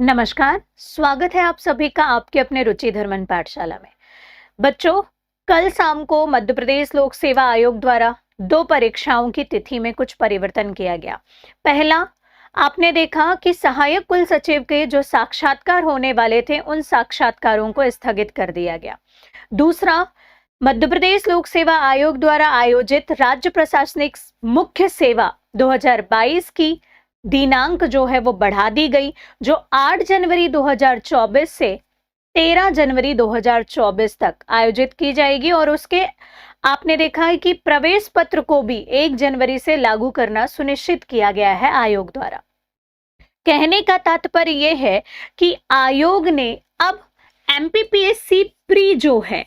नमस्कार, स्वागत है आप सभी का आपके अपने रुचि धर्मन पाठशाला में। बच्चों, कल शाम को मध्य प्रदेश लोक सेवा आयोग द्वारा दो परीक्षाओं की तिथि में कुछ परिवर्तन किया गया। पहला, आपने देखा कि सहायक कुल सचिव के जो साक्षात्कार होने वाले थे, उन साक्षात्कारों को स्थगित कर दिया गया। दूसरा, मध्य प्रदेश लोक सेवा आयोग द्वारा आयोजित राज्य प्रशासनिक मुख्य सेवा 2022 की दिनांक जो है वो बढ़ा दी गई, जो 8 जनवरी 2024 से 13 जनवरी 2024 तक आयोजित की जाएगी। और उसके आपने देखा है कि प्रवेश पत्र को भी 1 जनवरी से लागू करना सुनिश्चित किया गया है आयोग द्वारा। कहने का तात्पर्य यह है कि आयोग ने अब एमपीपीएससी प्री जो है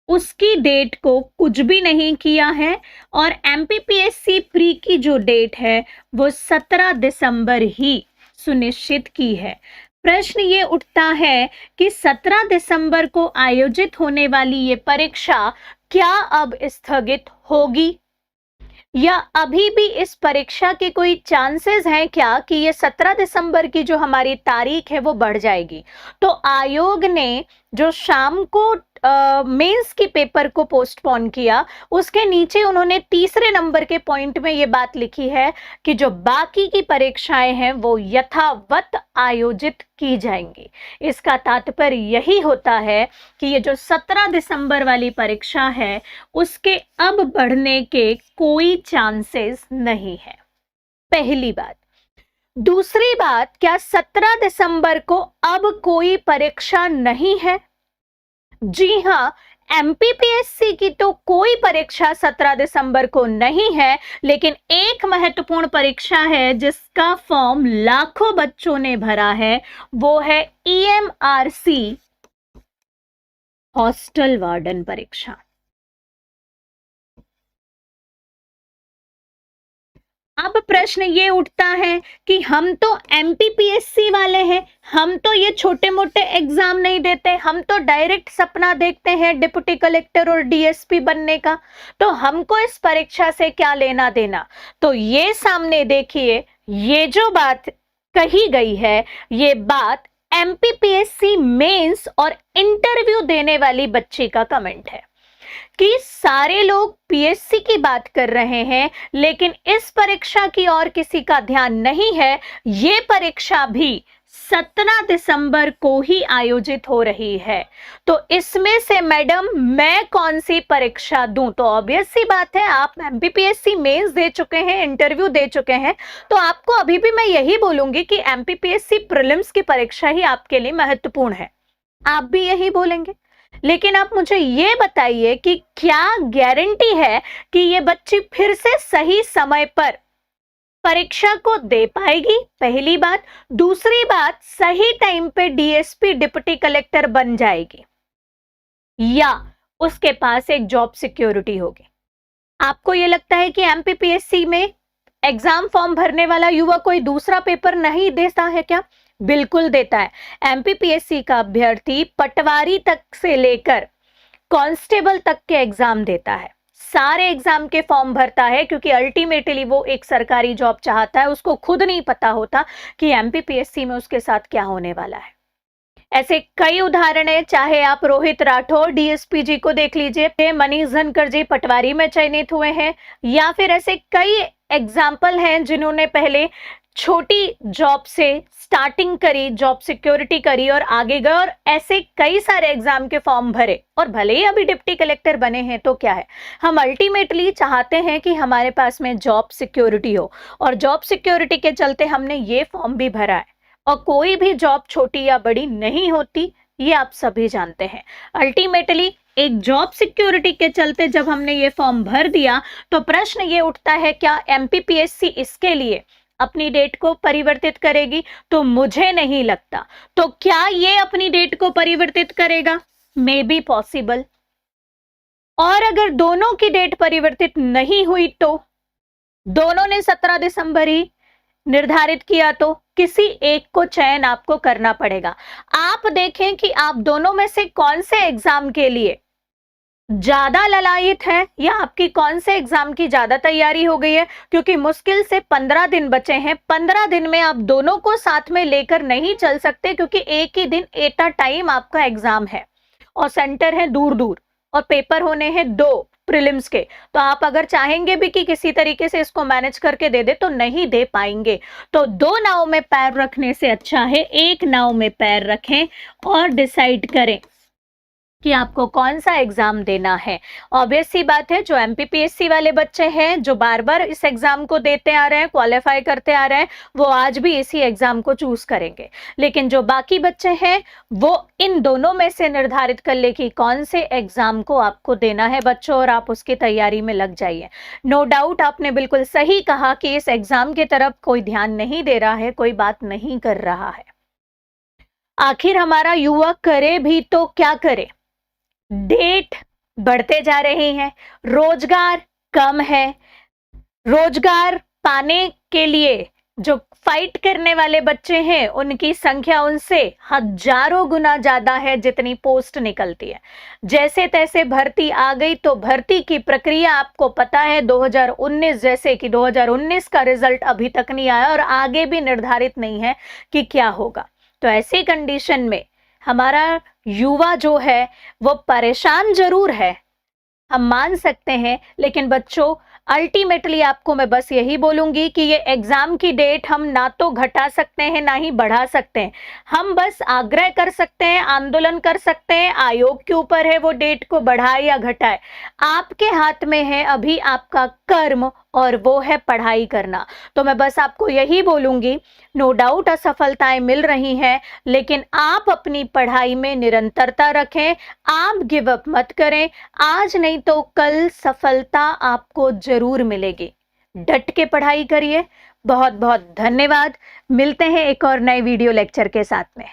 उसकी डेट को कुछ भी नहीं किया है, और एमपीपीएससी प्री की जो डेट है वो 17 दिसंबर ही सुनिश्चित की है। प्रश्न ये उठता है कि 17 दिसंबर को आयोजित होने वाली ये परीक्षा क्या अब स्थगित होगी, या अभी भी इस परीक्षा के कोई चांसेस हैं क्या कि ये 17 दिसंबर की जो हमारी तारीख है वो बढ़ जाएगी। तो आयोग ने जो शाम को मेंस की पेपर को पोस्टपोन किया, उसके नीचे उन्होंने तीसरे नंबर के पॉइंट में ये बात लिखी है कि जो बाकी की परीक्षाएं हैं वो यथावत आयोजित की जाएंगी। इसका तात्पर्य यही होता है कि ये जो 17 दिसंबर वाली परीक्षा है उसके अब बढ़ने के कोई चांसेस नहीं है, पहली बात। दूसरी बात, क्या 17 दिसंबर को अब कोई परीक्षा नहीं है? जी हां, एमपीपीएससी की तो कोई परीक्षा 17 दिसंबर को नहीं है, लेकिन एक महत्वपूर्ण परीक्षा है जिसका फॉर्म लाखों बच्चों ने भरा है, वो है ईएमआरसी हॉस्टल वार्डन परीक्षा। अब प्रश्न ये उठता है कि हम तो एमपीपीएससी वाले हैं, हम तो ये छोटे मोटे एग्जाम नहीं देते, हम तो डायरेक्ट सपना देखते हैं डिप्टी कलेक्टर और डीएसपी बनने का, तो हमको इस परीक्षा से क्या लेना देना। तो ये सामने देखिए, ये जो बात कही गई है, ये बात एमपीपीएससी मेंस और इंटरव्यू देने वाली बच्ची का कमेंट है कि सारे लोग पीएससी की बात कर रहे हैं, लेकिन इस परीक्षा की और किसी का ध्यान नहीं है। ये परीक्षा भी 17 दिसंबर को ही आयोजित हो रही है। तो इसमें से मैडम मैं कौन सी परीक्षा दूं? तो ऑब्वियस सी बात है, आप एमपीपीएससी मेंस दे चुके हैं, इंटरव्यू दे चुके हैं, तो आपको अभी भी मैं यही बोलूंगी कि एमपीपीएससी प्रीलिम्स की परीक्षा ही आपके लिए महत्वपूर्ण है। आप भी यही बोलेंगे। लेकिन आप मुझे ये बताइए कि क्या गारंटी है कि ये बच्ची फिर से सही समय पर परीक्षा को दे पाएगी? पहली बात। दूसरी बात, सही टाइम पे डीएसपी डिप्टी कलेक्टर बन जाएगी, या उसके पास एक जॉब सिक्योरिटी होगी? आपको ये लगता है कि एमपीपीएससी में एग्जाम फॉर्म भरने वाला युवा कोई दूसरा पेपर नहीं देता है क्या? बिल्कुल देता है। एमपीपीएससी का अभ्यर्थी पटवारी तक से लेकर कांस्टेबल तक के एग्जाम देता है, सारे एग्जाम के फॉर्म भरता है, क्योंकि अल्टीमेटली वो एक सरकारी जॉब चाहता है। उसको खुद नहीं पता होता कि एमपीपीएससी में उसके साथ क्या होने वाला है। ऐसे कई उदाहरण है, चाहे आप रोहित राठौर डीएसपी जी को देख लीजिए, मनीष धनकर जी पटवारी में चयनित हुए हैं, या फिर ऐसे कई एग्जाम्पल हैं जिन्होंने पहले छोटी जॉब से स्टार्टिंग करी, जॉब सिक्योरिटी करी और आगे गए, और ऐसे कई सारे एग्जाम के फॉर्म भरे, और भले ही अभी डिप्टी कलेक्टर बने हैं। तो क्या है, हम अल्टीमेटली चाहते हैं कि हमारे पास में जॉब सिक्योरिटी हो, और जॉब सिक्योरिटी के चलते हमने ये फॉर्म भी भरा है। और कोई भी जॉब छोटी या बड़ी नहीं होती, ये आप सभी जानते हैं। अल्टीमेटली एक जॉब सिक्योरिटी के चलते जब हमने ये फॉर्म भर दिया, तो प्रश्न ये उठता है, क्या एमपीपीएससी इसके लिए अपनी डेट को परिवर्तित करेगी? तो मुझे नहीं लगता। तो क्या ये अपनी डेट को परिवर्तित करेगा? May be possible. और अगर दोनों की डेट परिवर्तित नहीं हुई, तो दोनों ने 17 दिसंबर ही निर्धारित किया, तो किसी एक को चयन आपको करना पड़ेगा। आप देखें कि आप दोनों में से कौन से एग्जाम के लिए ज्यादा ललायित है या आपकी कौन से एग्जाम की ज्यादा तैयारी हो गई है? क्योंकि मुश्किल से 15 दिन बचे हैं। 15 दिन में आप दोनों को साथ में लेकर नहीं चल सकते, क्योंकि एक ही दिन एट अ टाइम आपका एग्जाम है और सेंटर है दूर दूर और पेपर होने हैं 2 प्रीलिम्स के। तो आप अगर चाहेंगे भी कि किसी तरीके से इसको मैनेज करके दे दे तो नहीं दे पाएंगे। तो 2 नाव में पैर रखने से अच्छा है एक नाव में पैर रखें और डिसाइड करें कि आपको कौन सा एग्जाम देना है। ऑब्वियस सी बात है, जो एमपीपीएससी वाले बच्चे हैं, जो बार बार इस एग्जाम को देते आ रहे हैं, क्वालिफाई करते आ रहे हैं, वो आज भी इसी एग्जाम को चूज करेंगे। लेकिन जो बाकी बच्चे हैं वो इन दोनों में से निर्धारित कर ले कि कौन से एग्जाम को आपको देना है बच्चों, और आप उसकी तैयारी में लग जाइए। नो डाउट आपने बिल्कुल सही कहा कि इस एग्जाम की तरफ कोई ध्यान नहीं दे रहा है, कोई बात नहीं कर रहा है। आखिर हमारा युवा करे भी तो क्या करे? डेट बढ़ते जा रहे हैं, रोजगार कम है, रोजगार पाने के लिए जो फाइट करने वाले बच्चे हैं उनकी संख्या उनसे हजारों गुना ज्यादा है जितनी पोस्ट निकलती है। जैसे तैसे भर्ती आ गई तो भर्ती की प्रक्रिया आपको पता है 2019, जैसे कि 2019 का रिजल्ट अभी तक नहीं आया और आगे भी निर्धारित नहीं है कि क्या होगा। तो ऐसी कंडीशन में हमारा युवा जो है वो परेशान जरूर है, हम मान सकते हैं, लेकिन बच्चों अल्टीमेटली आपको मैं बस यही बोलूंगी कि ये एग्जाम की डेट हम ना तो घटा सकते हैं ना ही बढ़ा सकते हैं। हम बस आग्रह कर सकते हैं, आंदोलन कर सकते हैं, आयोग के ऊपर है वो डेट को बढ़ाए या घटाए। आपके हाथ में है अभी आपका कर्म, और वो है पढ़ाई करना। तो मैं बस आपको यही बोलूंगी, नो डाउट असफलताएं मिल रही हैं, लेकिन आप अपनी पढ़ाई में निरंतरता रखें, आप गिव अप मत करें। आज नहीं तो कल सफलता आपको जरूर मिलेगी। डट के पढ़ाई करिए। बहुत बहुत धन्यवाद। मिलते हैं एक और नए वीडियो लेक्चर के साथ में।